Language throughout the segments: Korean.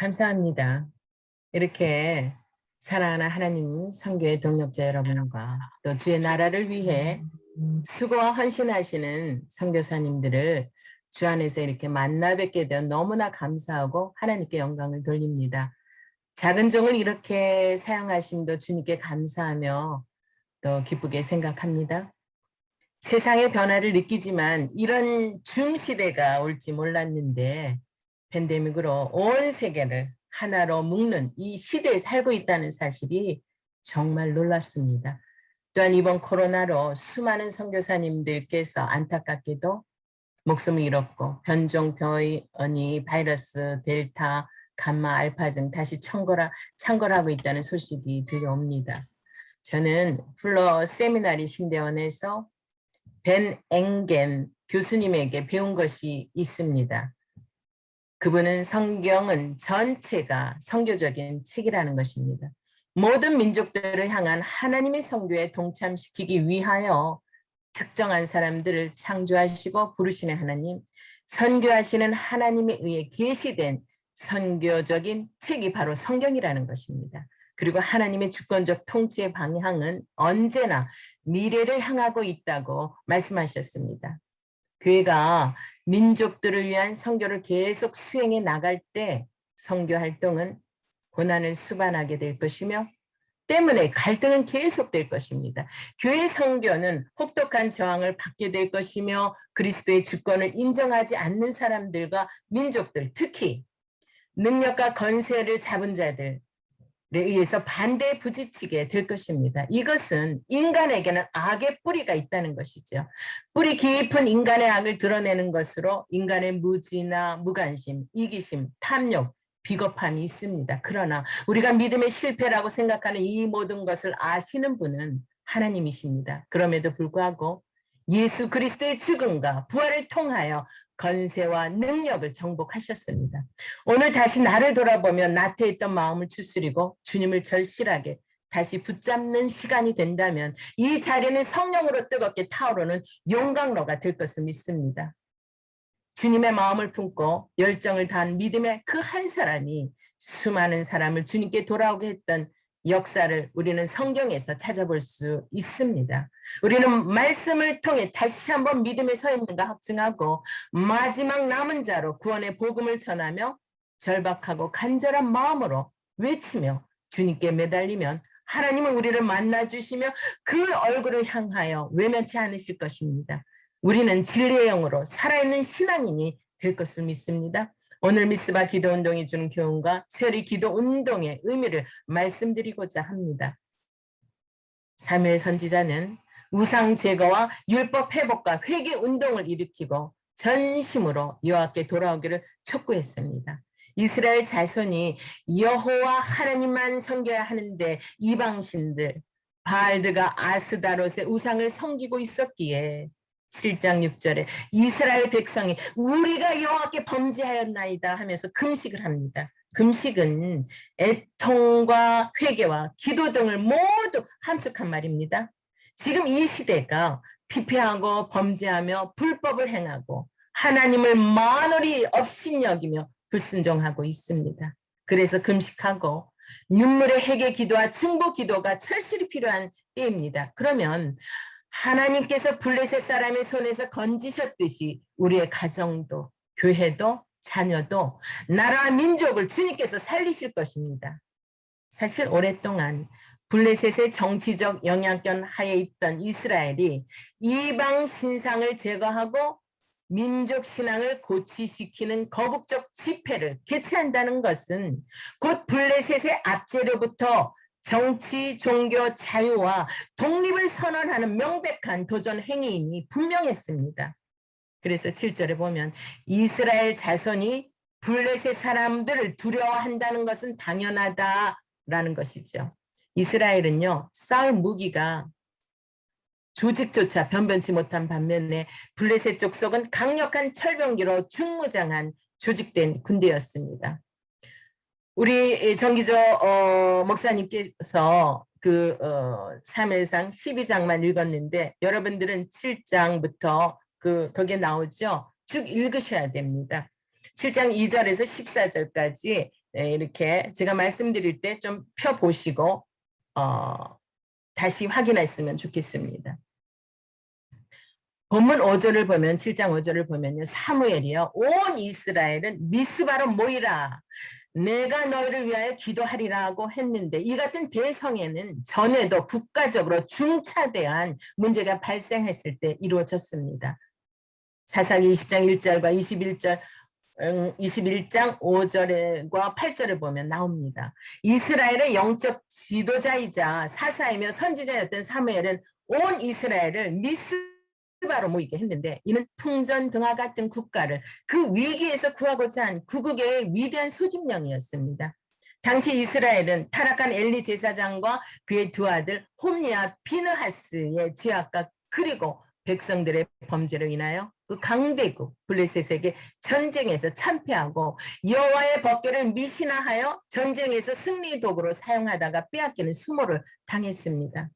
감사합니다. 이렇게 사랑하는 하나님 선교의 동역자 여러분과 또 주의 나라를 위해 수고와 헌신하시는 선교사님들을 주 안에서 이렇게 만나 뵙게 되어 너무나 감사하고 하나님께 영광을 돌립니다. 작은 종을 이렇게 사용하심도 주님께 감사하며 또 기쁘게 생각합니다. 세상의 변화를 느끼지만 이런 중시대가 올지 몰랐는데 팬데믹으로 온 세계를 하나로 묶는 이 시대에 살고 있다는 사실이 정말 놀랍습니다. 또한 이번 코로나로 수많은 선교사님들께서 안타깝게도 목숨을 잃었고 변종 변이 바이러스 델타, 감마, 알파 등 다시 창궐하고 있다는 소식이 들려옵니다. 저는 플러 세미나리 신대원에서 벤 엥겐 교수님에게 배운 것이 있습니다. 그분은 성경은 전체가 선교적인 책이라는 것입니다. 모든 민족들을 향한 하나님의 선교에 동참시키기 위하여 특정한 사람들을 창조하시고 부르시는 하나님, 선교하시는 하나님에 의해 계시된 선교적인 책이 바로 성경이라는 것입니다. 그리고 하나님의 주권적 통치의 방향은 언제나 미래를 향하고 있다고 말씀하셨습니다. 교회가 민족들을 위한 선교를 계속 수행해 나갈 때 선교 활동은 고난을 수반하게 될 것이며 때문에 갈등은 계속될 것입니다. 교회 선교는 혹독한 저항을 받게 될 것이며 그리스도의 주권을 인정하지 않는 사람들과 민족들, 특히 능력과 건세를 잡은 자들에 의해서 반대에 부딪히게 될 것입니다. 이것은 인간에게는 악의 뿌리가 있다는 것이죠. 뿌리 깊은 인간의 악을 드러내는 것으로 인간의 무지나 무관심, 이기심, 탐욕, 비겁함이 있습니다. 그러나 우리가 믿음의 실패라고 생각하는 이 모든 것을 아시는 분은 하나님이십니다. 그럼에도 불구하고 예수 그리스도의 죽음과 부활을 통하여 건세와 능력을 정복하셨습니다. 오늘 다시 나를 돌아보며 나태했던 마음을 추스리고 주님을 절실하게 다시 붙잡는 시간이 된다면 이 자리는 성령으로 뜨겁게 타오르는 용광로가 될 것을 믿습니다. 주님의 마음을 품고 열정을 다한 믿음의 그 한 사람이 수많은 사람을 주님께 돌아오게 했던 역사를 우리는 성경에서 찾아볼 수 있습니다. 우리는 말씀을 통해 다시 한번 믿음에 서 있는가 확증하고 마지막 남은 자로 구원의 복음을 전하며 절박하고 간절한 마음으로 외치며 주님께 매달리면 하나님은 우리를 만나주시며 그 얼굴을 향하여 외면치 않으실 것입니다. 우리는 진리의 영으로 살아있는 신앙인이 될 것을 믿습니다. 오늘 미스바 기도운동이 주는 교훈과 세리 기도운동의 의미를 말씀드리고자 합니다. 사무엘 선지자는 우상 제거와 율법 회복과 회개운동을 일으키고 전심으로 여호와께 돌아오기를 촉구했습니다. 이스라엘 자손이 여호와 하나님만 섬겨야 하는데 이방신들, 바알드가 아스다롯의 우상을 섬기고 있었기에 7장 6절에 이스라엘 백성이 우리가 여호와께 범죄하였나이다 하면서 금식을 합니다. 금식은 애통과 회개와 기도 등을 모두 함축한 말입니다. 지금 이 시대가 피폐하고 범죄하며 불법을 행하고 하나님을 만월이 업신여기며 불순종하고 있습니다. 그래서 금식하고 눈물의 회개 기도와 중보 기도가 철실히 필요한 때입니다. 그러면 하나님께서 블레셋 사람의 손에서 건지셨듯이 우리의 가정도 교회도 자녀도 나라와 민족을 주님께서 살리실 것입니다. 사실 오랫동안 블레셋의 정치적 영향권 하에 있던 이스라엘이 이방 신상을 제거하고 민족 신앙을 고취시키는 거국적 집회를 개최한다는 것은 곧 블레셋의 압제로부터 정치, 종교, 자유와 독립을 선언하는 명백한 도전 행위이니 분명했습니다. 그래서 7절에 보면 이스라엘 자손이 블레셋 사람들을 두려워한다는 것은 당연하다라는 것이죠. 이스라엘은요, 싸울 무기가 조직조차 변변치 못한 반면에 블레셋 족속은 강력한 철병기로 중무장한 조직된 군대였습니다. 우리 정기조 목사님께서 사무엘상 12장만 읽었는데 여러분들은 7장부터 거기에 나오죠. 쭉 읽으셔야 됩니다. 7장 2절에서 14절까지 이렇게 제가 말씀드릴 때 좀 펴보시고 다시 확인했으면 좋겠습니다. 본문 5절을 보면 7장 5절을 보면요. 사무엘이요. 온 이스라엘은 미스바로 모이라. 내가 너희를 위하여 기도하리라고 했는데 이 같은 대성에는 전에도 국가적으로 중차대한 문제가 발생했을 때 이루어졌습니다. 사사기 20장 1절과 21장 5절과 8절을 보면 나옵니다. 이스라엘의 영적 지도자이자 사사이며 선지자였던 사무엘은 온 이스라엘을 미스바로 모이게 했는데 이는 풍전 등화 같은 국가를 그 위기에서 구하고자 한 구국의 위대한 소집령이었습니다. 당시 이스라엘은 타락한 엘리 제사장과 그의 두 아들 홈리와 피느하스의 죄악과 그리고 백성들의 범죄로 인하여 그 강대국 블레셋에게 전쟁에서 참패하고 여호와의 법궤를 미신하여 전쟁에서 승리 도구로 사용하다가 빼앗기는 수모를 당했습니다.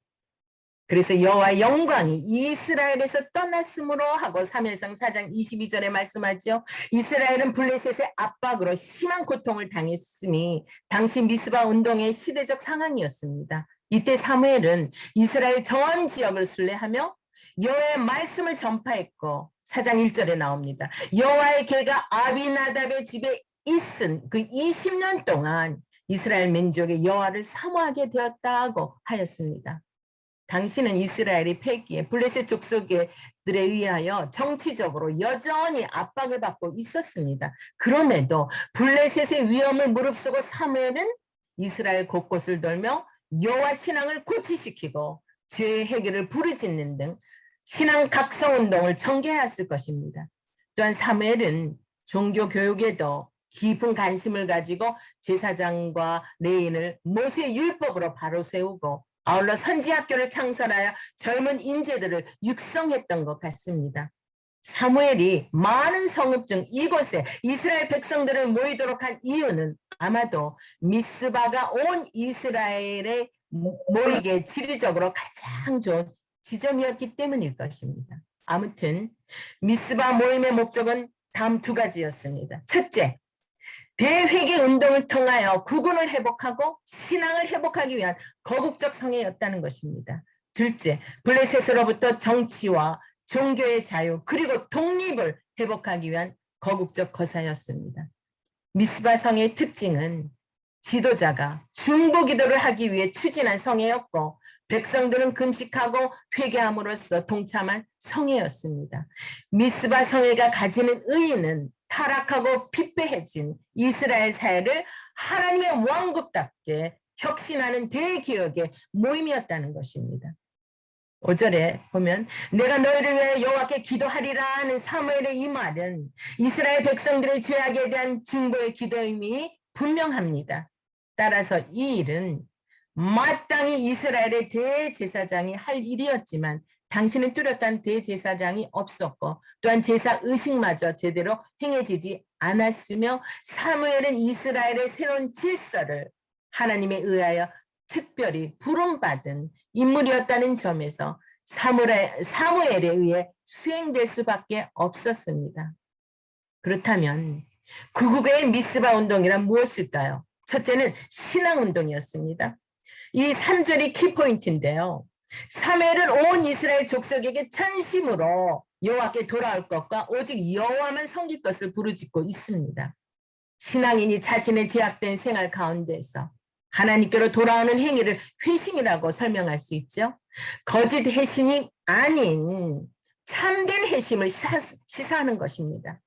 그래서 여호와의 영광이 이스라엘에서 떠났으므로 하고 사무엘상 4장 22절에 말씀하죠. 이스라엘은 블레셋의 압박으로 심한 고통을 당했으니 당시 미스바 운동의 시대적 상황이었습니다. 이때 사무엘은 이스라엘 전 지역을 순례하며 여호와의 말씀을 전파했고 4장 1절에 나옵니다. 여호와의 개가 아비나답의 집에 있은 그 20년 동안 이스라엘 민족의 여호와를 사모하게 되었다고 하였습니다. 당시는 이스라엘이 패기에 블레셋 족속들에 의하여 정치적으로 여전히 압박을 받고 있었습니다. 그럼에도 블레셋의 위험을 무릅쓰고 사무엘은 이스라엘 곳곳을 돌며 여호와 신앙을 고취시키고 죄의 해결을 부르짖는 등 신앙 각성 운동을 전개하였을 것입니다. 또한 사무엘은 종교 교육에도 깊은 관심을 가지고 제사장과 레인을 모세 율법으로 바로 세우고 아울러 선지학교를 창설하여 젊은 인재들을 육성했던 것 같습니다. 사무엘이 많은 성읍 중 이곳에 이스라엘 백성들을 모이도록 한 이유는 아마도 미스바가 온 이스라엘에 모이게 지리적으로 가장 좋은 지점이었기 때문일 것입니다. 아무튼 미스바 모임의 목적은 다음 두 가지였습니다. 첫째, 대회개 운동을 통하여 국운을 회복하고 신앙을 회복하기 위한 거국적 성회였다는 것입니다. 둘째, 블레셋으로부터 정치와 종교의 자유 그리고 독립을 회복하기 위한 거국적 거사였습니다. 미스바 성의 특징은 지도자가 중보기도를 하기 위해 추진한 성회였고 백성들은 금식하고 회개함으로써 동참한 성회였습니다. 미스바 성회가 가지는 의의는 타락하고 피폐해진 이스라엘 사회를 하나님의 왕국답게 혁신하는 대기업의 모임이었다는 것입니다. 5절에 보면 내가 너희를 위해 여호와께 기도하리라 하는 사무엘의 이 말은 이스라엘 백성들의 죄악에 대한 중보의 기도임이 분명합니다. 따라서 이 일은 마땅히 이스라엘의 대제사장이 할 일이었지만 당신은 뚜렷한 대제사장이 없었고 또한 제사 의식마저 제대로 행해지지 않았으며 사무엘은 이스라엘의 새로운 질서를 하나님에 의하여 특별히 부름받은 인물이었다는 점에서 사무엘에 의해 수행될 수밖에 없었습니다. 그렇다면 구국의 미스바 운동이란 무엇일까요? 첫째는 신앙운동이었습니다. 이 3절이 키포인트인데요. 사무엘은 온 이스라엘 족속에게 전심으로 여호와께 돌아올 것과 오직 여호와만 섬길 것을 부르짖고 있습니다. 신앙인이 자신의 제약된 생활 가운데서 하나님께로 돌아오는 행위를 회심이라고 설명할 수 있죠. 거짓 회심이 아닌 참된 회심을 시사하는 것입니다.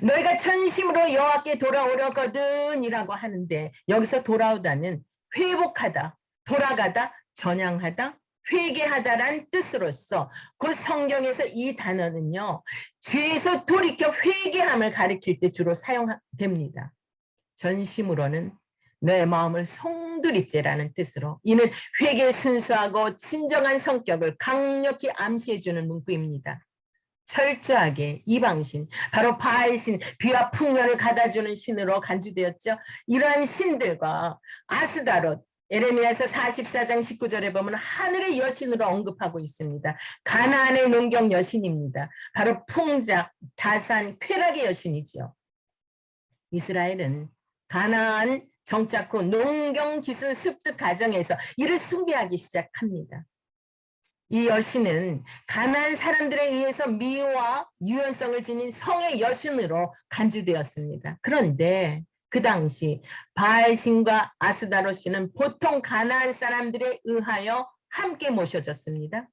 너희가 전심으로 여호와께 돌아오려거든 이라고 하는데 여기서 돌아오다는 회복하다, 돌아가다, 전향하다, 회개하다란 뜻으로서 그 성경에서 이 단어는요. 죄에서 돌이켜 회개함을 가리킬 때 주로 사용됩니다. 전심으로는 너의 마음을 송두리째라는 뜻으로 이는 회개의 순수하고 진정한 성격을 강력히 암시해주는 문구입니다. 철저하게 이방신, 바로 바알신, 비와 풍년을 가다주는 신으로 간주되었죠. 이러한 신들과 아스다롯, 에레미야서 44장 19절에 보면 하늘의 여신으로 언급하고 있습니다. 가나안의 농경 여신입니다. 바로 풍작, 다산, 쾌락의 여신이지요. 이스라엘은 가나안 정착 후 농경 기술 습득 과정에서 이를 숭배하기 시작합니다. 이 여신은 가나안 사람들에 의해서 미와 유연성을 지닌 성의 여신으로 간주되었습니다. 그런데 그 당시 바알신과 아스다롯신은 보통 가나안 사람들에 의하여 함께 모셔졌습니다.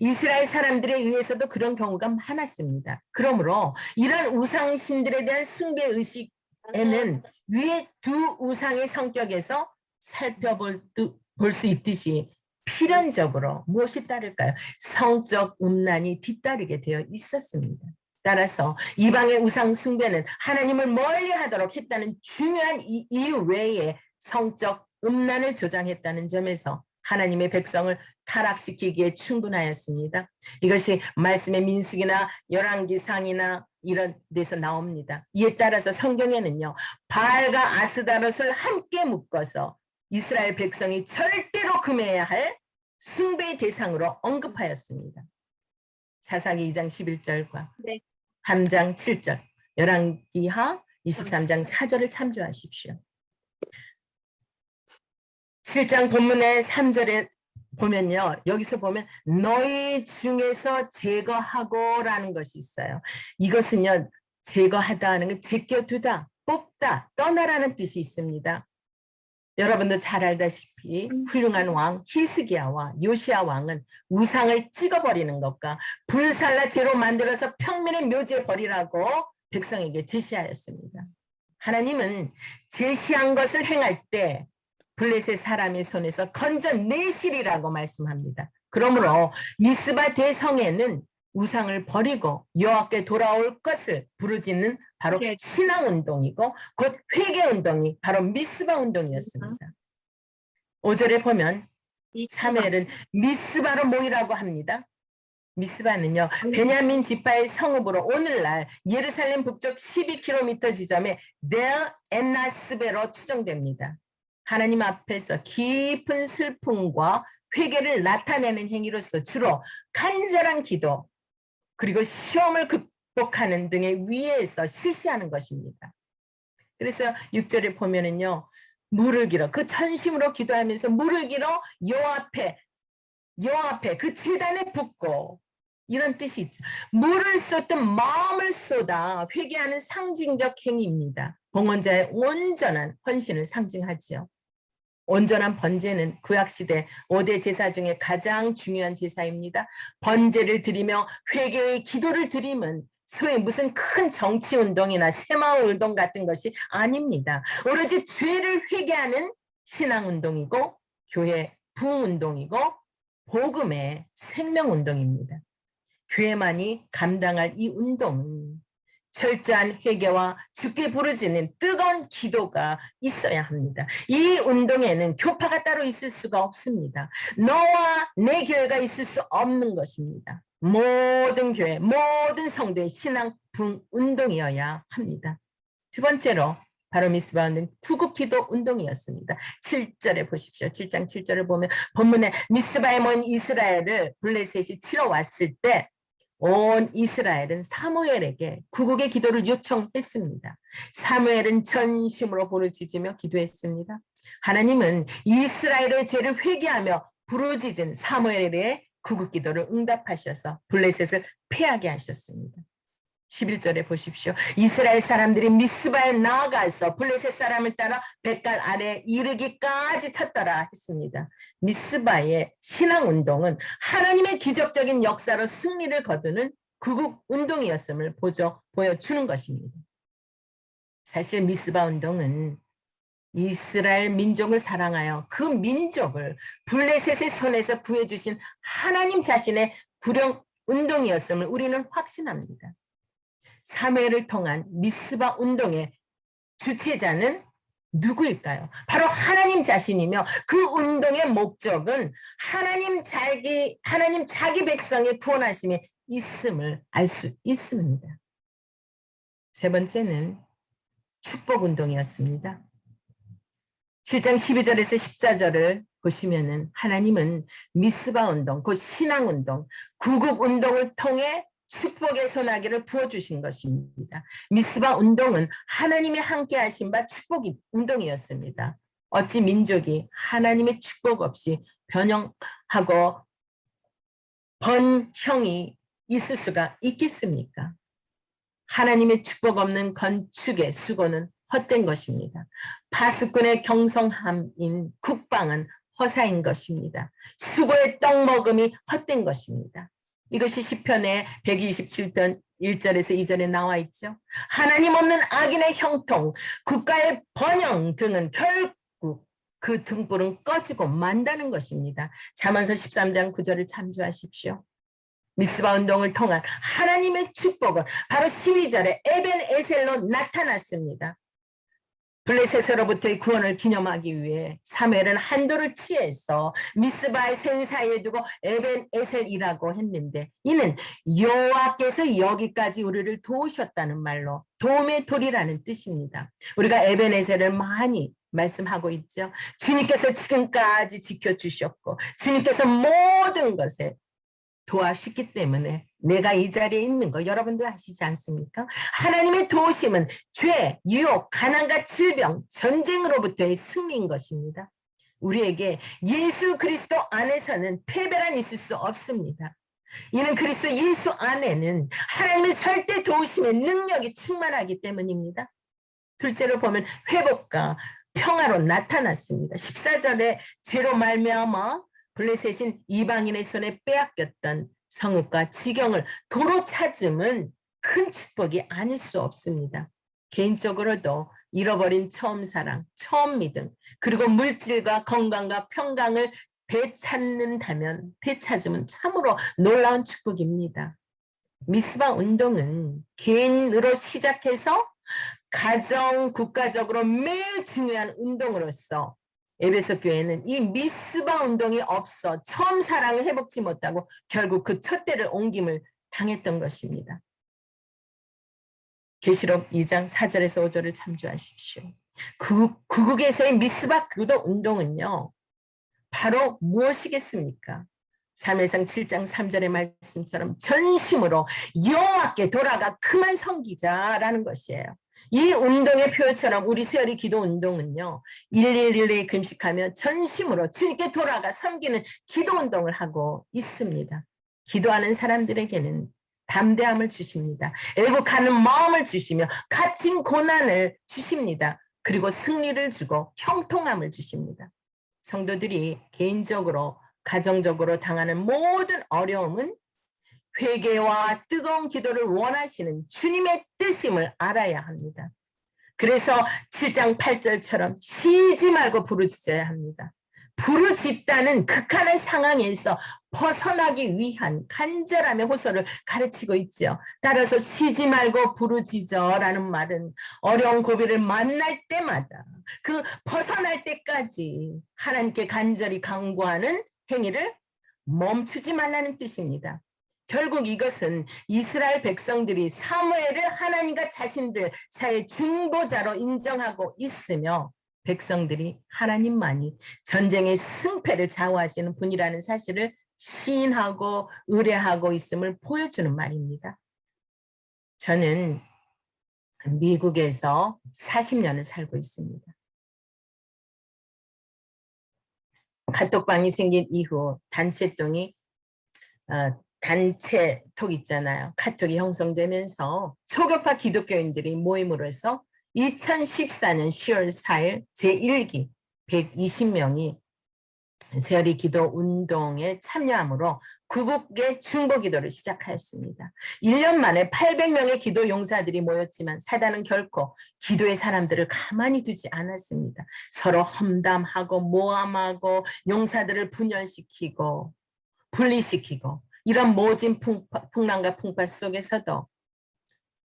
이스라엘 사람들에 의해서도 그런 경우가 많았습니다. 그러므로 이런 우상신들에 대한 숭배 의식에는 위에 두 우상의 성격에서 살펴볼 수 있듯이 필연적으로 무엇이 따를까요? 성적 음란이 뒤따르게 되어 있었습니다. 따라서 이방의 우상 숭배는 하나님을 멀리하도록 했다는 중요한 이유 외에 성적 음란을 조장했다는 점에서 하나님의 백성을 타락시키기에 충분하였습니다. 이것이 말씀의 민수기나 열왕기상이나 이런 데서 나옵니다. 이에 따라서 성경에는요, 바알과 아스다롯을 함께 묶어서 이스라엘 백성이 절대로 금해야 할 숭배의 대상으로 언급하였습니다. 사사기 2장 11절과 3장 7절, 열왕기하 23장 4절을 참조하십시오. 7장 본문의 3절에 보면요. 여기서 보면 너희 중에서 제거하고 라는 것이 있어요. 이것은요. 제거하다 하는 건 제껴두다, 뽑다, 떠나라는 뜻이 있습니다. 여러분도 잘 알다시피 훌륭한 왕 히스기야와 요시야 왕은 우상을 찍어버리는 것과 불살라 제로 만들어서 평민의 묘지에 버리라고 백성에게 제시하였습니다. 하나님은 제시한 것을 행할 때 블레셋 사람의 손에서 건져내시리라고 말씀합니다. 그러므로 미스바 대성에는 우상을 버리고 여호와께 돌아올 것을 부르짖는 바로 신앙운동이고 곧 회개운동이 바로 미스바 운동이었습니다. 5절에 보면 사무엘은 미스바로 모이라고 합니다. 미스바는요, 베냐민 지파의 성읍으로 오늘날 예루살렘 북쪽 12km 지점에 넬 엔나스베로 추정됩니다. 하나님 앞에서 깊은 슬픔과 회개를 나타내는 행위로서 주로 간절한 기도 그리고 시험을 극복하는 등의 위에서 실시하는 것입니다. 그래서 6절에 보면은요, 물을 길어 그 전심으로 기도하면서 물을 길어 여호와 앞에 그 제단에 붓고 이런 뜻이 있죠. 물을 쏟든 마음을 쏟아 회개하는 상징적 행위입니다. 봉헌자의 온전한 헌신을 상징하지요. 온전한 번제는 구약시대 5대 제사 중에 가장 중요한 제사입니다. 번제를 드리며 회개의 기도를 드림은 소위 무슨 큰 정치운동이나 새마을운동 같은 것이 아닙니다. 오로지 죄를 회개하는 신앙운동이고 교회 부흥운동이고 복음의 생명운동입니다. 교회만이 감당할 이 운동은 철저한 회개와 주께 부르짖는 뜨거운 기도가 있어야 합니다. 이 운동에는 교파가 따로 있을 수가 없습니다. 너와 내 교회가 있을 수 없는 것입니다. 모든 교회, 모든 성도의 신앙 운동이어야 합니다. 두 번째로 바로 미스바 운동, 구국기도 운동이었습니다. 7절에 보십시오. 7장 7절을 보면 본문에 미스바에 모인 이스라엘을 블레셋이 치러 왔을 때 온 이스라엘은 사무엘에게 구국의 기도를 요청했습니다. 사무엘은 전심으로 부르짖으며 기도했습니다. 하나님은 이스라엘의 죄를 회개하며 부르짖은 사무엘의 구국 기도를 응답하셔서 블레셋을 패하게 하셨습니다. 11절에 보십시오. 이스라엘 사람들이 미스바에 나아가서 블레셋 사람을 따라 뱃갈 아래 이르기까지 쳤더라 했습니다. 미스바의 신앙운동은 하나님의 기적적인 역사로 승리를 거두는 구국운동이었음을 보여주는 것입니다. 사실 미스바 운동은 이스라엘 민족을 사랑하여 그 민족을 블레셋의 손에서 구해주신 하나님 자신의 구령 운동이었음을 우리는 확신합니다. 사무엘을 통한 미스바 운동의 주체자는 누구일까요? 바로 하나님 자신이며 그 운동의 목적은 하나님 자기 백성의 구원하심이 있음을 알 수 있습니다. 세 번째는 축복운동이었습니다. 7장 12절에서 14절을 보시면은 하나님은 미스바 운동, 그 신앙운동, 구국운동을 통해 축복의 소나기를 부어주신 것입니다. 미스바 운동은 하나님이 함께 하신 바 축복 운동이었습니다. 어찌 민족이 하나님의 축복 없이 변형하고 번형이 있을 수가 있겠습니까? 하나님의 축복 없는 건축의 수고는 헛된 것입니다. 파수꾼의 경성함인 국방은 허사인 것입니다. 수고의 떡 먹음이 헛된 것입니다. 이것이 시편의 127편 1절에서 2절에 나와 있죠. 하나님 없는 악인의 형통, 국가의 번영 등은 결국 그 등불은 꺼지고 만다는 것입니다. 잠언서 13장 9절을 참조하십시오. 미스바 운동을 통한 하나님의 축복은 바로 12절에 에벤에셀로 나타났습니다. 블레셋으로부터의 구원을 기념하기 위해 사무엘은 한도를 취해서 미스바의 생 사이에 두고 에벤에셀이라고 했는데, 이는 여호와께서 여기까지 우리를 도우셨다는 말로 도움의 돌이라는 뜻입니다. 우리가 에벤에셀을 많이 말씀하고 있죠. 주님께서 지금까지 지켜주셨고 주님께서 모든 것에 도와주셨기 때문에 내가 이 자리에 있는 거 여러분도 아시지 않습니까? 하나님의 도우심은 죄, 유혹, 가난과 질병, 전쟁으로부터의 승리인 것입니다. 우리에게 예수 그리스도 안에서는 패배란 있을 수 없습니다. 이는 그리스도 예수 안에는 하나님의 절대 도우심의 능력이 충만하기 때문입니다. 둘째로 보면 회복과 평화로 나타났습니다. 14절에 죄로 말미암아 블레셋인 이방인의 손에 빼앗겼던 성읍과 지경을 도로 찾음은 큰 축복이 아닐 수 없습니다. 개인적으로도 잃어버린 처음 사랑, 처음 믿음, 그리고 물질과 건강과 평강을 되찾으면 참으로 놀라운 축복입니다. 미스바 운동은 개인으로 시작해서 가정, 국가적으로 매우 중요한 운동으로서 에베소 교회는 이 미스바 운동이 없어 처음 사랑을 회복지 못하고 결국 그 첫 대를 옮김을 당했던 것입니다. 계시록 2장 4절에서 5절을 참조하십시오. 구국에서의 미스바 기도 운동은요, 바로 무엇이겠습니까? 사무엘상 7장 3절의 말씀처럼 전심으로 여호와께 돌아가 그만 섬기자라는 것이에요. 이 운동의 표처럼 우리 세월이 기도 운동은요, 111에 금식하며 전심으로 주님께 돌아가 섬기는 기도 운동을 하고 있습니다. 기도하는 사람들에게는 담대함을 주십니다. 애국하는 마음을 주시며 갇힌 고난을 주십니다. 그리고 승리를 주고 형통함을 주십니다. 성도들이 개인적으로 가정적으로 당하는 모든 어려움은 회개와 뜨거운 기도를 원하시는 주님의 뜻임을 알아야 합니다. 그래서 7장 8절처럼 쉬지 말고 부르짖어야 합니다. 부르짖다는 극한의 상황에서 벗어나기 위한 간절함의 호소를 가르치고 있죠. 따라서 쉬지 말고 부르짖어라는 말은 어려운 고비를 만날 때마다 그 벗어날 때까지 하나님께 간절히 간구하는 행위를 멈추지 말라는 뜻입니다. 결국 이것은 이스라엘 백성들이 사무엘을 하나님과 자신들 사이의 중보자로 인정하고 있으며 백성들이 하나님만이 전쟁의 승패를 좌우하시는 분이라는 사실을 시인하고 의뢰하고 있음을 보여주는 말입니다. 저는 미국에서 40년을 살고 있습니다. 카톡방이 생긴 이후 단체톡 있잖아요. 카톡이 형성되면서 초교파 기독교인들이 모임으로 해서 2014년 10월 4일 제1기 120명이 세월이 기도 운동에 참여함으로 구국의 중보 기도를 시작하였습니다. 1년 만에 800명의 기도 용사들이 모였지만 사단은 결코 기도의 사람들을 가만히 두지 않았습니다. 서로 험담하고 모함하고 용사들을 분열시키고 분리시키고 이런 모진 풍랑과 풍파 속에서도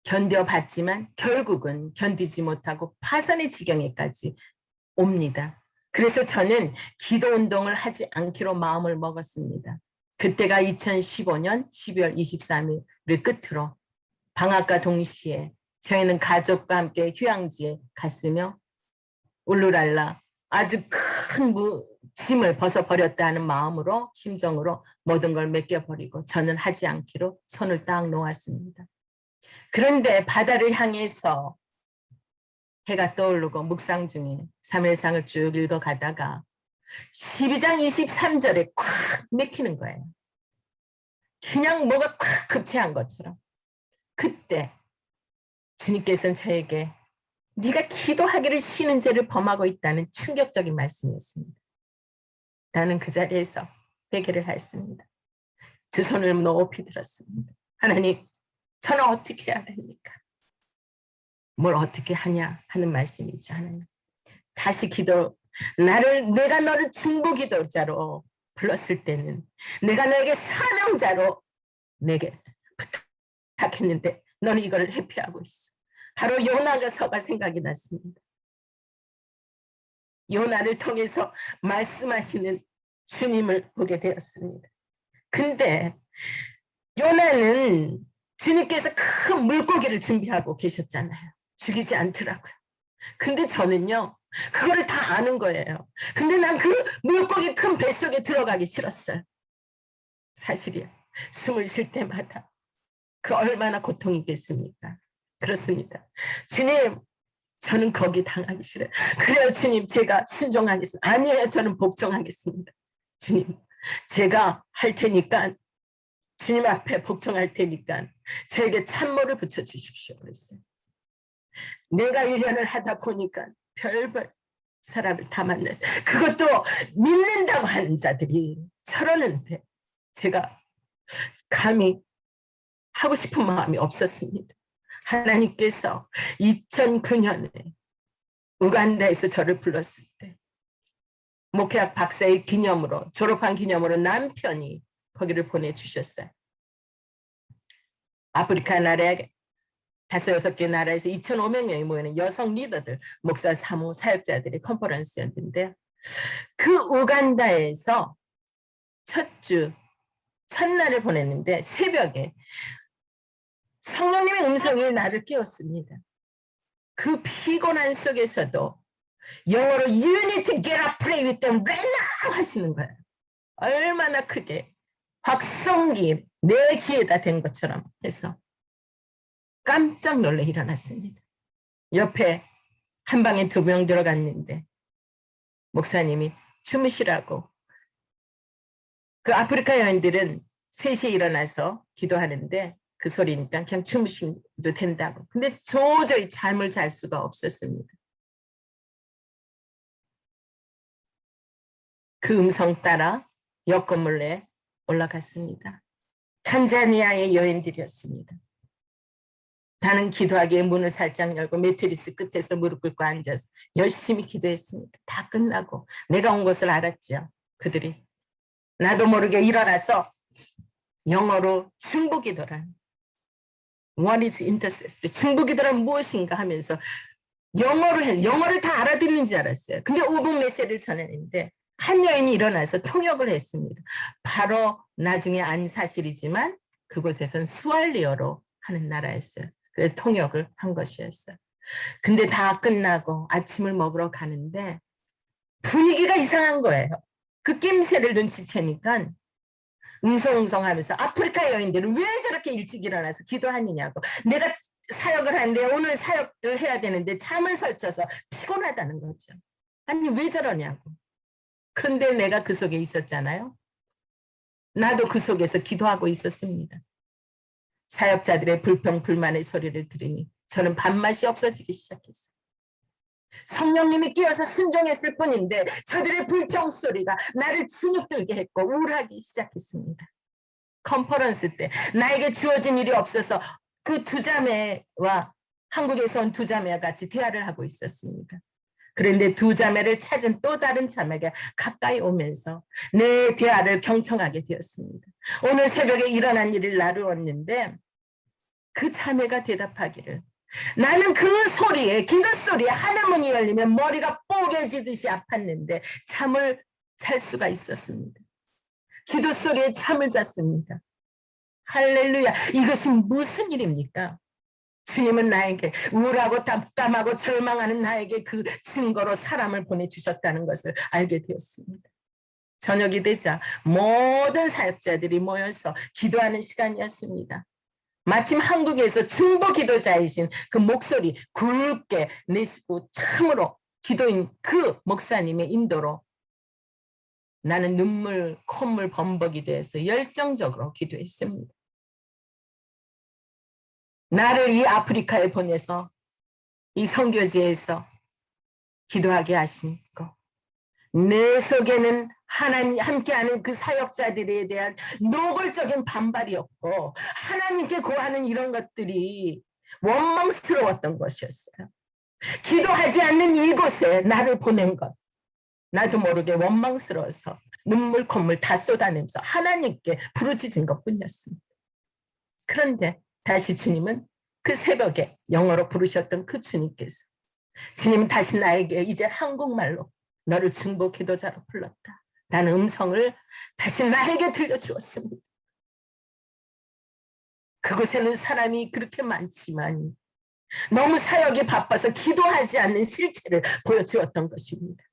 견뎌봤지만 결국은 견디지 못하고 파산의 지경에까지 옵니다. 그래서 저는 기도운동을 하지 않기로 마음을 먹었습니다. 그때가 2015년 12월 23일을 끝으로 방학과 동시에 저희는 가족과 함께 휴양지에 갔으며 울루랄라 아주 큰 짐을 벗어버렸다 하는 마음으로 심정으로 모든 걸 맡겨버리고 저는 하지 않기로 손을 딱 놓았습니다. 그런데 바다를 향해서 해가 떠오르고 묵상 중에 사무엘상을 쭉 읽어가다가 12장 23절에 콱 맥히는 거예요. 그냥 뭐가 콱 급체한 것처럼. 그때 주님께서는 저에게 네가 기도하기를 쉬는 죄를 범하고 있다는 충격적인 말씀이었습니다. 나는 그 자리에서 회개를 하였습니다. 두 손을 높이 들었습니다. 하나님, 저는 어떻게 해야 됩니까? 뭘 어떻게 하냐 하는 말씀이죠. 하나님, 다시 내가 너를 중보 기도자로 불렀을 때는 내가 너에게 사명자로 내게 부탁했는데 너는 이걸 회피하고 있어. 바로 요나가 서가 생각이 났습니다. 요나를 통해서 말씀하시는 주님을 보게 되었습니다. 근데 요나는 주님께서 큰 물고기를 준비하고 계셨잖아요. 죽이지 않더라고요. 근데 저는요, 그거를 다 아는 거예요. 근데 난 그 물고기 큰 뱃속에 들어가기 싫었어요. 사실이야. 숨을 쉴 때마다 그 얼마나 고통이겠습니까? 그렇습니다. 주님, 저는 거기 당하기 싫어요. 그래요, 주님, 제가 순종하겠습니다. 아니에요, 저는 복종하겠습니다. 주님, 제가 할 테니까, 주님 앞에 복종할 테니까 저에게 찬물을 붙여주십시오. 그랬어요. 내가 1년을 하다 보니까 별별 사람을 다 만났어요. 그것도 믿는다고 하는 자들이 저러는데 제가 감히 하고 싶은 마음이 없었습니다. 하나님께서 2009년에 우간다에서 저를 불렀을 때 목회학 박사의 기념으로, 졸업한 기념으로 남편이 거기를 보내주셨어요. 아프리카 나라에 5-6개 나라에서 2,500명이 모이는 여성 리더들, 목사, 사모, 사역자들의 컨퍼런스였는데 그 우간다에서 첫날을 보냈는데 새벽에 성령님의 음성이 나를 깨웠습니다. 그 피곤한 속에서도 영어로 You need to get up, pray with them right now 하시는 거예요. 얼마나 크게 확성기 내 귀에다 댄 것처럼 해서 깜짝 놀래 일어났습니다. 옆에 한 방에 2명 들어갔는데 목사님이 주무시라고. 그 아프리카 여인들은 3시에 일어나서 기도하는데 그 소리니까 그냥 주무셔도 된다고. 근데 도저히 잠을 잘 수가 없었습니다. 그 음성 따라 옆 건물에 올라갔습니다. 탄자니아의 여인들이었습니다. 나는 기도하기에 문을 살짝 열고 매트리스 끝에서 무릎 꿇고 앉아서 열심히 기도했습니다. 다 끝나고 내가 온 것을 알았죠. 그들이. 나도 모르게 일어나서 영어로 중보기도란 What is intercessory? 중보기도란 무엇인가 하면서 영어를 다 알아듣는 줄 알았어요. 근데 5분 메시지를 전했는데 한 여인이 일어나서 통역을 했습니다. 바로 나중에 안 사실이지만 그곳에선 스왈리어로 하는 나라였어요. 그래서 통역을 한 것이었어요. 근데 다 끝나고 아침을 먹으러 가는데 분위기가 이상한 거예요. 그 낌새를 눈치채니까 웅성웅성하면서 아프리카 여인들은 왜 저렇게 일찍 일어나서 기도하느냐고. 내가 사역을 하는데 오늘 사역을 해야 되는데 잠을 설쳐서 피곤하다는 거죠. 아니 왜 저러냐고. 그런데 내가 그 속에 있었잖아요. 나도 그 속에서 기도하고 있었습니다. 사역자들의 불평 불만의 소리를 들으니 저는 밥맛이 없어지기 시작했어요. 성령님이 끼어서 순종했을 뿐인데 저들의 불평 소리가 나를 주눅들게 했고 우울하기 시작했습니다. 컨퍼런스 때 나에게 주어진 일이 없어서 그 2자매와 한국에서 온 2자매와 같이 대화를 하고 있었습니다. 그런데 2자매를 찾은 또 다른 자매가 가까이 오면서 내 대화를 경청하게 되었습니다. 오늘 새벽에 일어난 일을 나누었는데 그 자매가 대답하기를 나는 그 소리에, 기도 소리에 하늘문이 열리면 머리가 뽀개지듯이 아팠는데 잠을 잘 수가 있었습니다. 기도 소리에 잠을 잤습니다. 할렐루야. 이것이 무슨 일입니까? 주님은 나에게 우울하고 답답하고 절망하는 나에게 그 증거로 사람을 보내주셨다는 것을 알게 되었습니다. 저녁이 되자 모든 사역자들이 모여서 기도하는 시간이었습니다. 마침 한국에서 중보 기도자이신 그 목소리 굵게 내시고 참으로 기도인 그 목사님의 인도로 나는 눈물, 콧물 범벅이 돼서 열정적으로 기도했습니다. 나를 이 아프리카에 보내서 이 선교지에서 기도하게 하신 거. 내 속에는 하나님 함께하는 그 사역자들에 대한 노골적인 반발이었고 하나님께 구하는 이런 것들이 원망스러웠던 것이었어요. 기도하지 않는 이곳에 나를 보낸 것. 나도 모르게 원망스러워서 눈물 콧물 다 쏟아내면서 하나님께 부르짖은 것뿐이었습니다. 그런데 다시 주님은 그 새벽에 영어로 부르셨던 그 주님께서 주님은 다시 나에게 이제 한국말로 너를 중보 기도자로 불렀다. 라는 음성을 다시 나에게 들려주었습니다. 그곳에는 사람이 그렇게 많지만 너무 사역이 바빠서 기도하지 않는 실체를 보여주었던 것입니다.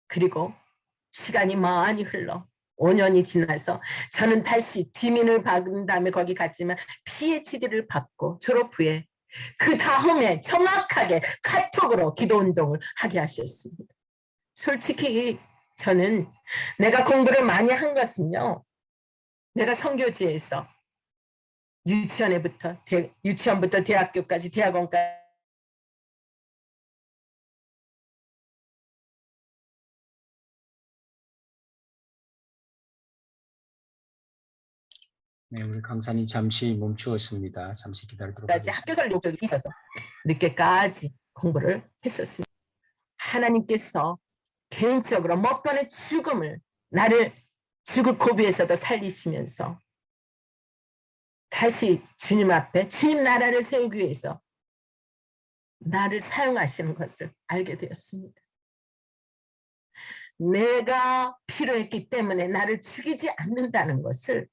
그리고 시간이 많이 흘러 5년이 지나서 저는 다시 디민을 받은 다음에 거기 갔지만 PhD를 받고 졸업 후에 그 다음에 정확하게 카톡으로 기도운동을 하게 하셨습니다. 솔직히 저는 내가 공부를 많이 한 것은요. 내가 선교지에서 유치원부터 대학교까지 대학원까지 네, 우리 강사님 잠시 멈추었습니다. 잠시 기다리도록 하겠습니다. 학교 살 목적이 있어서 늦게까지 공부를 했었습니다. 하나님께서 개인적으로 먹던의 죽음을 나를 죽을 고비에서도 살리시면서 다시 주님 앞에 주님 나라를 세우기 위해서 나를 사용하시는 것을 알게 되었습니다. 내가 필요했기 때문에 나를 죽이지 않는다는 것을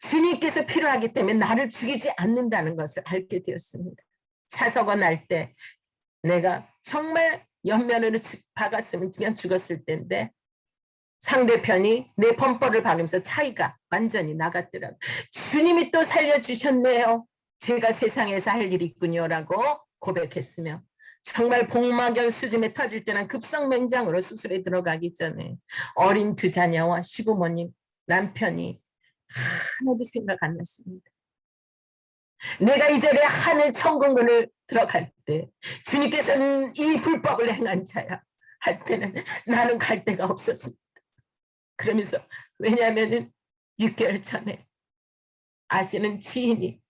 주님께서 필요하기 때문에 나를 죽이지 않는다는 것을 알게 되었습니다. 사서가 날 때 내가 정말 옆면으로 박았으면 그냥 죽었을 텐데 상대편이 내 범퍼를 박으면서 차이가 완전히 나갔더라고요. 주님이 또 살려주셨네요. 제가 세상에서 할 일이 있군요 라고 고백했으며 정말 복막염 수준에 터질 때는 급성맹장으로 수술에 들어가기 전에 어린 두 자녀와 시부모님, 남편이 하나도 생각 안 났습니다. 내가 이제 내 하늘 천국문을 들어갈 때 주님께서는 이 불법을 행한 자야 할 때는 나는 갈 데가 없었습니다. 그러면서 왜냐하면 6개월 전에 아시는 지인이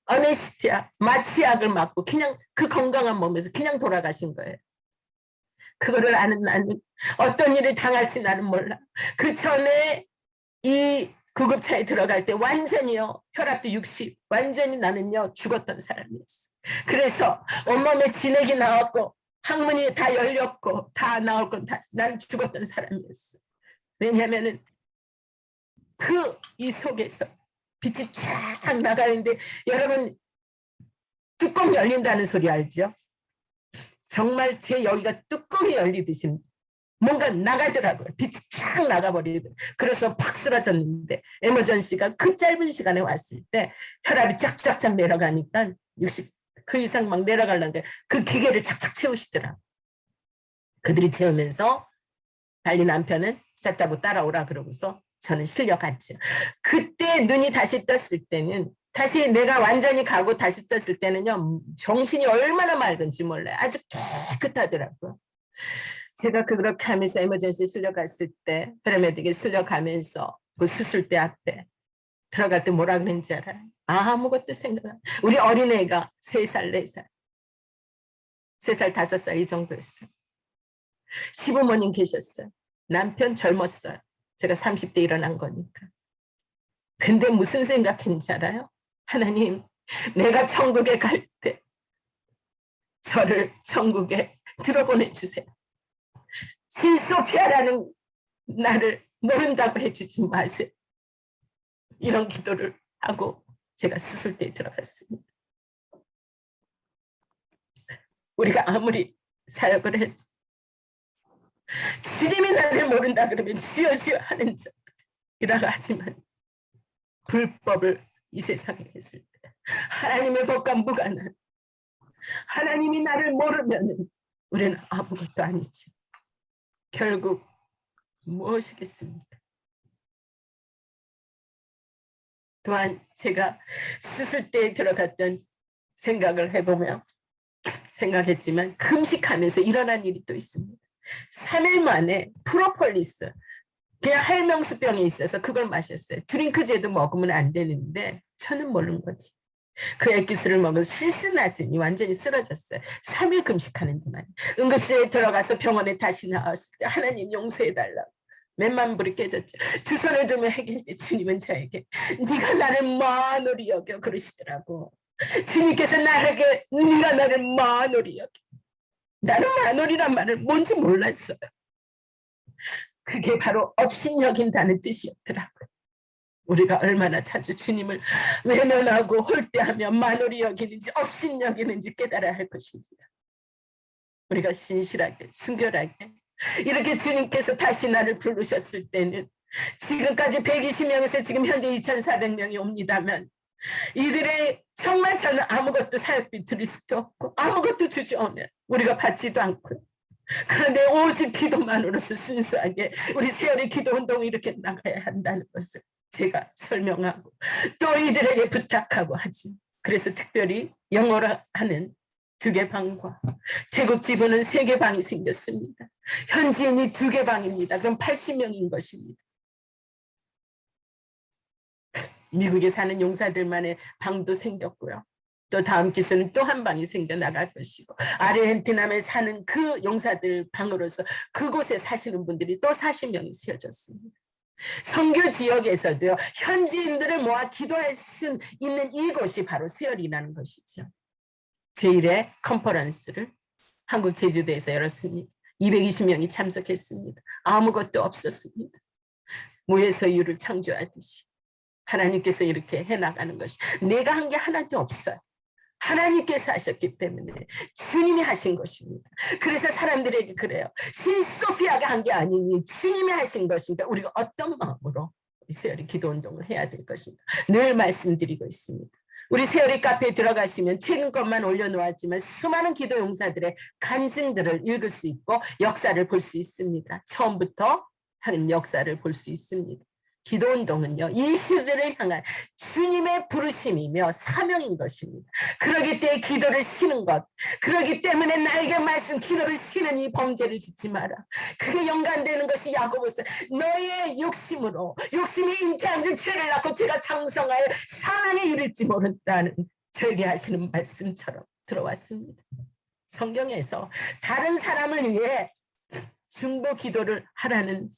아네스티아 마취약을 맞고 그냥 그 건강한 몸에서 그냥 돌아가신 거예요. 그거를 아는 나는 어떤 일을 당할지 나는 몰라. 그 전에 이 구급차에 들어갈 때 완전히요 혈압도 60 완전히 나는요 죽었던 사람이었어. 그래서 온몸에 진액이 나왔고 항문이 다 열렸고 다 나올 건 다 난 죽었던 사람이었어. 왜냐하면은 이 속에서 빛이 쫙 나가는데 여러분 뚜껑 열린다는 소리 알죠? 정말 제 여기가 뚜껑이 열리듯이 뭔가 나가더라고요. 빛이 쫙 나가버리더라고요. 그래서 팍 쓰러졌는데 에머전시가 그 짧은 시간에 왔을 때 혈압이 쫙쫙쫙 내려가니까 60 그 이상 막 내려가려는데 그 기계를 착착 채우시더라고요. 그들이 채우면서 달리 남편은 셋다고 따라오라 그러고서 저는 실려갔죠. 그때 눈이 다시 떴을 때는 다시 내가 완전히 가고 다시 떴을 때는요 정신이 얼마나 맑은지 몰라요. 아주 깨끗하더라고요. 제가 그렇게 하면서 에머전시 실려갔을 때 패러메딕에 실려가면서 그 수술대 앞에 들어갈 때 뭐라 그랬는지 알아요? 아무것도 생각 안. 우리 어린애가 3살, 4살, 3살, 5살 이 정도였어요. 시부모님 계셨어요. 남편 젊었어요. 제가 30대 일어난 거니까. 근데 무슨 생각했는지 알아요? 하나님, 내가 천국에 갈 때 저를 천국에 들어보내주세요. 신소피아라는 나를 모른다고 해주지 마세요. 이런 기도를 하고 제가 수술대에 들어갔습니다. 우리가 아무리 사역을 해도 주님이 나를 모른다 그러면 주여 주여 하는 자이라고 하지만 불법을 이 세상에 했을 때 하나님의 법과 무관한 하나님이 나를 모르면 우리는 아무것도 아니지. 결국 무엇이겠습니까? 또한 제가 수술대에 들어갔던 생각을 해보면 생각했지만 금식하면서 일어난 일이 또 있습니다. 3일 만에 프로폴리스 그냥 할명수병이 있어서 그걸 마셨어요. 드링크제도 먹으면 안 되는데 저는 모르는 거지. 그 액기스를 먹어서 실신하더니 완전히 쓰러졌어요. 3일 금식하는 동안 응급실에 들어가서 병원에 다시 나왔을 때 하나님 용서해달라고 몇만 불이 깨졌죠. 두 손을 들며 해결해 주님은 저에게 네가 나를 만홀히 여겨 그러시더라고. 주님께서 나에게 네가 나를 만홀히 여겨. 나는 만홀이란 말을 뭔지 몰랐어요. 그게 바로 업신여긴다는 뜻이었더라고요. 우리가 얼마나 자주 주님을 외면하고 홀대하며 만홀히 여기는지 업신여기는지 깨달아야 할 것입니다. 우리가 신실하게 순결하게 이렇게 주님께서 다시 나를 부르셨을 때는 지금까지 120명에서 지금 현재 2,400명이 옵니다만 이들의 정말 저는 아무것도 사역비 드릴 수도 없고 아무것도 주지 오면 우리가 받지도 않고요. 그런데 오직 기도만으로서 순수하게 우리 세월의 기도 운동을 이렇게 나가야 한다는 것을 제가 설명하고 또 이들에게 부탁하고 하지. 그래서 특별히 영어로 하는 2개 방과 태국 지부는 3개 방이 생겼습니다. 현지인이 2개 방입니다. 그럼 80명인 것입니다. 미국에 사는 용사들만의 방도 생겼고요. 또 다음 기수는 또 한 방이 생겨나갈 것이고 아르헨티나에 사는 그 용사들 방으로서 그곳에 사시는 분들이 또 40명이 세워졌습니다. 선교 지역에서도요. 현지인들을 모아 기도할 수 있는 이곳이 바로 세월이라는 것이죠. 제1회 컨퍼런스를 한국 제주도에서 열었습니다. 220명이 참석했습니다. 아무것도 없었습니다. 무에서유를 창조하듯이 하나님께서 이렇게 해나가는 것이 내가 한 게 하나도 없어요. 하나님께서 하셨기 때문에 주님이 하신 것입니다. 그래서 사람들에게 그래요. 신소피아가 한 게 아니니 주님이 하신 것인가 우리가 어떤 마음으로 세월이 기도운동을 해야 될 것인가 늘 말씀드리고 있습니다. 우리 세월이 카페에 들어가시면 최근 것만 올려놓았지만 수많은 기도 용사들의 간증들을 읽을 수 있고 역사를 볼 수 있습니다. 처음부터 하는 역사를 볼 수 있습니다. 기도운동은요. 이 시대를 향한 주님의 부르심이며 사명인 것입니다. 그러기 때문에 기도를 쉬는 것. 그러기 때문에 나에게 말씀 기도를 쉬는 이 범죄를 짓지 마라. 그게 연관되는 것이 야고보서 너의 욕심으로 욕심이 인자한 죄를 낳고 제가 장성하여 사망에 이를지 모른다는 저에게 하시는 말씀처럼 들어왔습니다. 성경에서 다른 사람을 위해 중보 기도를 하라는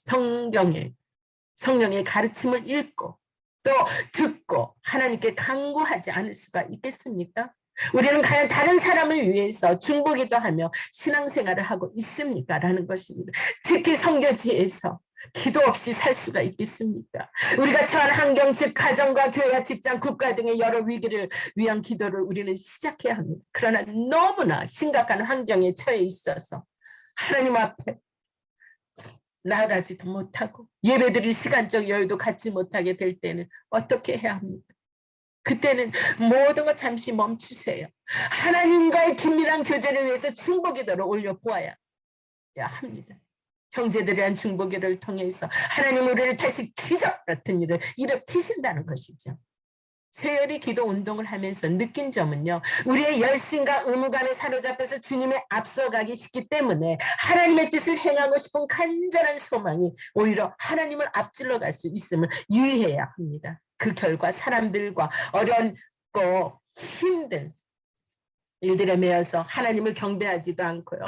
성령의 가르침을 읽고 또 듣고 하나님께 간구하지 않을 수가 있겠습니까? 우리는 과연 다른 사람을 위해서 중보기도 하며 신앙생활을 하고 있습니까? 라는 것입니다. 특히 선교지에서 기도 없이 살 수가 있겠습니까? 우리가 처한 환경, 즉 가정과 교회와 직장, 국가 등의 여러 위기를 위한 기도를 우리는 시작해야 합니다. 그러나 너무나 심각한 환경에 처해 있어서 하나님 앞에 나아가지도 못하고 예배드릴 시간적 여유도 갖지 못하게 될 때는 어떻게 해야 합니까? 그때는 모든 것 잠시 멈추세요. 하나님과의 긴밀한 교제를 위해서 중보기도를 올려보아야 합니다. 형제들이란 중보기도를 통해서 하나님 우리를 다시 기적 같은 일을 일으키신다는 것이죠. 세월이 기도 운동을 하면서 느낀 점은요. 우리의 열심과 의무감에 사로잡혀서 주님의 앞서가기 쉽기 때문에 하나님의 뜻을 행하고 싶은 간절한 소망이 오히려 하나님을 앞질러 갈 수 있음을 유의해야 합니다. 그 결과 사람들과 어렵고 힘든 일들에 매여서 하나님을 경배하지도 않고요.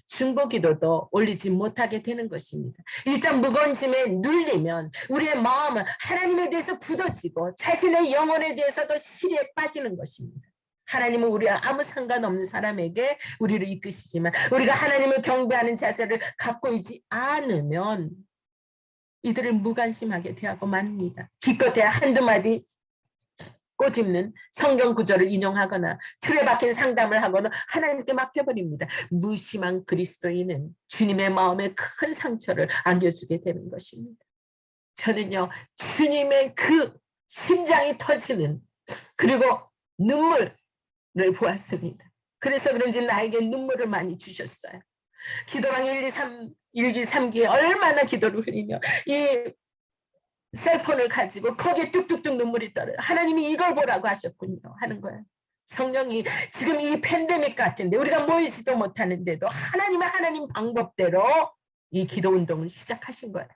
중보기도도 올리지 못하게 되는 것입니다. 일단 무거운 짐에 눌리면 우리의 마음은 하나님에 대해서 굳어지고 자신의 영혼에 대해서도 시리에 빠지는 것입니다. 하나님은 우리와 아무 상관없는 사람에게 우리를 이끄시지만 우리가 하나님을 경배하는 자세를 갖고 있지 않으면 이들을 무관심하게 대하고 맙니다. 기껏해야 한두 마디 꼬집는 성경 구절을 인용하거나 틀에 박힌 상담을 하거나 하나님께 맡겨버립니다. 무심한 그리스도인은 주님의 마음에 큰 상처를 안겨주게 되는 것입니다. 저는요, 주님의 그 심장이 터지는 그리고 눈물을 보았습니다. 그래서 그런지 나에게 눈물을 많이 주셨어요. 기도랑 1, 2, 3, 1기, 3기에 얼마나 기도를 흘리며 이 셀폰을 가지고 거기에 뚝뚝뚝 눈물이 떨어요. 하나님이 이걸 보라고 하셨군요 하는 거예요. 성령이 지금 이 팬데믹 같은데 우리가 모이지도 못하는데도 하나님 방법대로 이 기도 운동을 시작하신 거예요.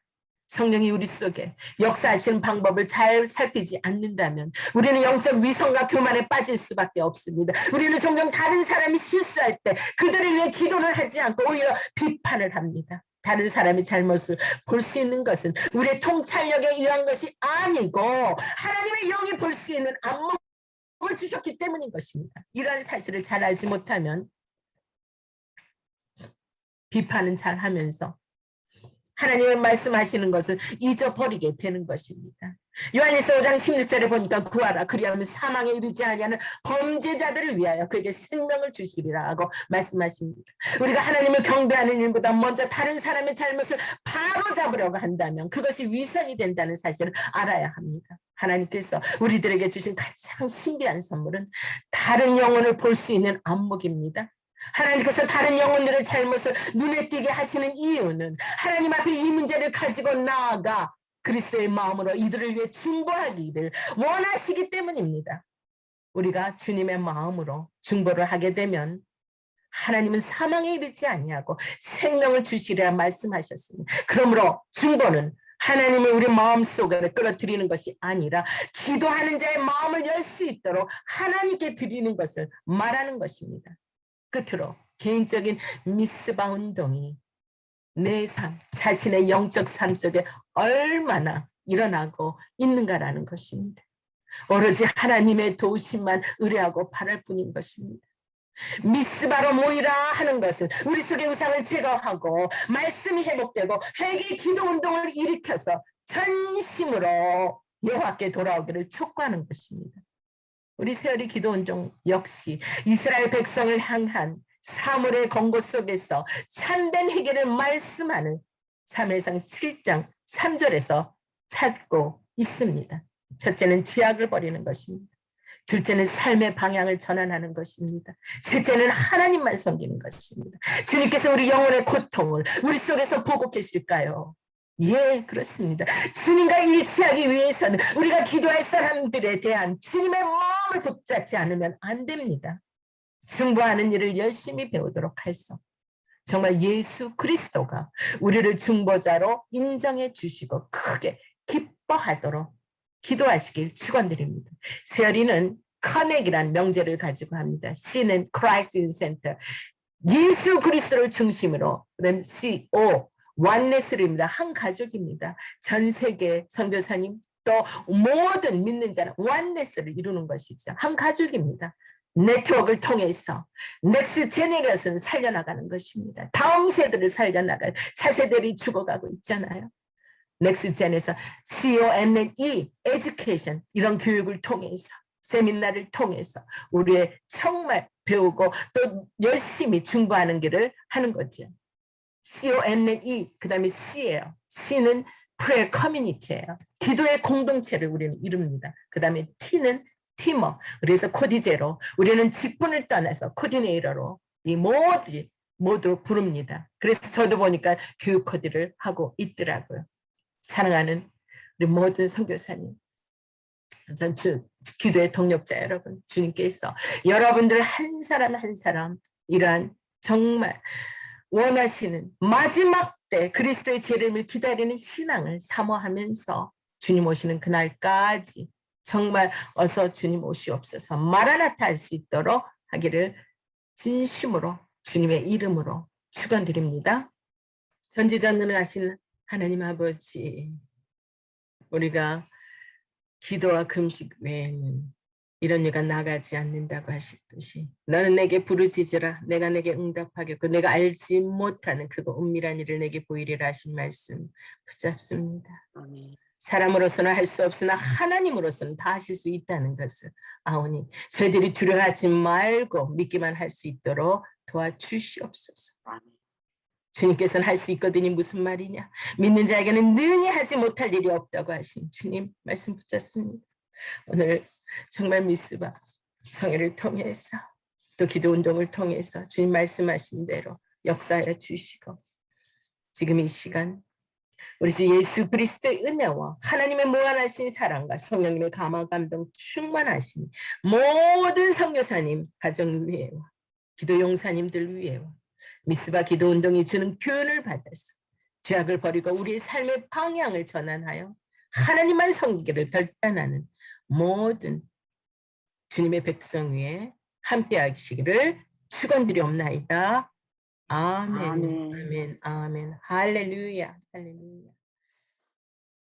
성령이 우리 속에 역사하시는 방법을 잘 살피지 않는다면 우리는 영적 위선과 교만에 빠질 수밖에 없습니다. 우리는 종종 다른 사람이 실수할 때 그들을 위해 기도를 하지 않고 오히려 비판을 합니다. 다른 사람의 잘못을 볼 수 있는 것은 우리의 통찰력에 의한 것이 아니고 하나님의 영이 볼 수 있는 안목을 주셨기 때문인 것입니다. 이러한 사실을 잘 알지 못하면 비판은 잘 하면서 하나님의 말씀하시는 것을 잊어버리게 되는 것입니다. 요한일서 5장 16절에 보니까 구하라 그리하면 사망에 이르지 아니하는 범죄자들을 위하여 그에게 생명을 주시리라 하고 말씀하십니다. 우리가 하나님을 경배하는 일보다 먼저 다른 사람의 잘못을 바로 잡으려고 한다면 그것이 위선이 된다는 사실을 알아야 합니다. 하나님께서 우리들에게 주신 가장 신비한 선물은 다른 영혼을 볼 수 있는 안목입니다. 하나님께서 다른 영혼들의 잘못을 눈에 띄게 하시는 이유는 하나님 앞에 이 문제를 가지고 나아가 그리스도의 마음으로 이들을 위해 중보하기를 원하시기 때문입니다. 우리가 주님의 마음으로 중보를 하게 되면 하나님은 사망에 이르지 아니하고 생명을 주시리라 말씀하셨습니다. 그러므로 중보는 하나님을 우리 마음속에 끌어들이는 것이 아니라 기도하는 자의 마음을 열 수 있도록 하나님께 드리는 것을 말하는 것입니다. 끝으로 개인적인 미스바 운동이 내 삶, 자신의 영적 삶 속에 얼마나 일어나고 있는가라는 것입니다. 오로지 하나님의 도우심만 의뢰하고 바랄 뿐인 것입니다. 미스바로 모이라 하는 것은 우리 속의 우상을 제거하고 말씀이 회복되고 회개 기도 운동을 일으켜서 전심으로 여호와께 돌아오기를 촉구하는 것입니다. 우리 세월이 기도 운동 역시 이스라엘 백성을 향한 사물의 권고 속에서 참된 회개를 말씀하는 사무엘상 7장 3절에서 찾고 있습니다. 첫째는 죄악을 버리는 것입니다. 둘째는 삶의 방향을 전환하는 것입니다. 셋째는 하나님만 섬기는 것입니다. 주님께서 우리 영혼의 고통을 우리 속에서 보고 계실까요? 예, 그렇습니다. 주님과 일치하기 위해서는 우리가 기도할 사람들에 대한 주님의 마음을 붙잡지 않으면 안 됩니다. 중보하는 일을 열심히 배우도록 해서 정말 예수 그리스도가 우리를 중보자로 인정해 주시고 크게 기뻐하도록 기도하시길 축원드립니다. 세월이는 커넥이라는 명제를 가지고 합니다. C는 Christ in Center. 예수 그리스도를 중심으로 그다음 CO 원네스입니다. 한 가족입니다. 전 세계 선교사님 또 모든 믿는 자는 원네스를 이루는 것이죠. 한 가족입니다. 네트워크를 통해서 넥스 제네레이션을 살려나가는 것입니다. 다음 세대를 살려나가요. 차세대들이 죽어가고 있잖아요. 넥스젠에서 CONNE, 에듀케이션 이런 교육을 통해서 세미나를 통해서 우리의 정말 배우고 또 열심히 중보하는 길을 하는 거죠. CONNE 그 다음에 C예요. C는 prayer community예요. 기도의 공동체를 우리는 이룹니다. 그 다음에 T는 팀워. 그래서 코디제로 우리는 직분을 떠나서 코디네이터로 이 모두 부릅니다. 그래서 저도 보니까 교육 코디를 하고 있더라고요. 사랑하는 우리 모든 선교사님, 전 기도의 동력자 여러분, 주님께서 여러분들 한 사람 한 사람 이러한 정말 원하시는 마지막 때 그리스도의 재림을 기다리는 신앙을 사모하면서 주님 오시는 그날까지 정말 어서 주님 오시옵소서 마라나타 할 수 있도록 하기를 진심으로 주님의 이름으로 축원드립니다. 전지전능하신 하나님 아버지, 우리가 기도와 금식 외에는 이런 일가 나가지 않는다고 하셨듯이 너는 내게 부르짖으라 내가 내게 응답하겠고 내가 알지 못하는 그거 은밀한 일을 내게 보이리라 하신 말씀 붙잡습니다. 사람으로서는 할 수 없으나 하나님으로서는 다 하실 수 있다는 것을 아오니 저희들이 두려워하지 말고 믿기만 할 수 있도록 도와주시옵소서. 주님께서는 할 수 있거든이 무슨 말이냐? 믿는 자에게는 능히 하지 못할 일이 없다고 하신 주님 말씀 붙잡습니다. 오늘 정말 미스바 성회를 통해서 또 기도 운동을 통해서 주님 말씀하신 대로 역사하여 주시고 지금 이 시간 우리 주 예수 그리스도의 은혜와 하나님의 무한하신 사랑과 성령님의 감화 감동 충만하심이 모든 선교사님 가정 위에와 기도 용사님들 위에와 미스바 기도 운동이 주는 교훈을 받아서 죄악을 버리고 우리의 삶의 방향을 전환하여 하나님만 섬기기를 결단하는 모든 주님의 백성 위에 함께 하시기를 축원드리옵나이다. 아멘, 아멘, 아멘, 할렐루야, 할렐루야.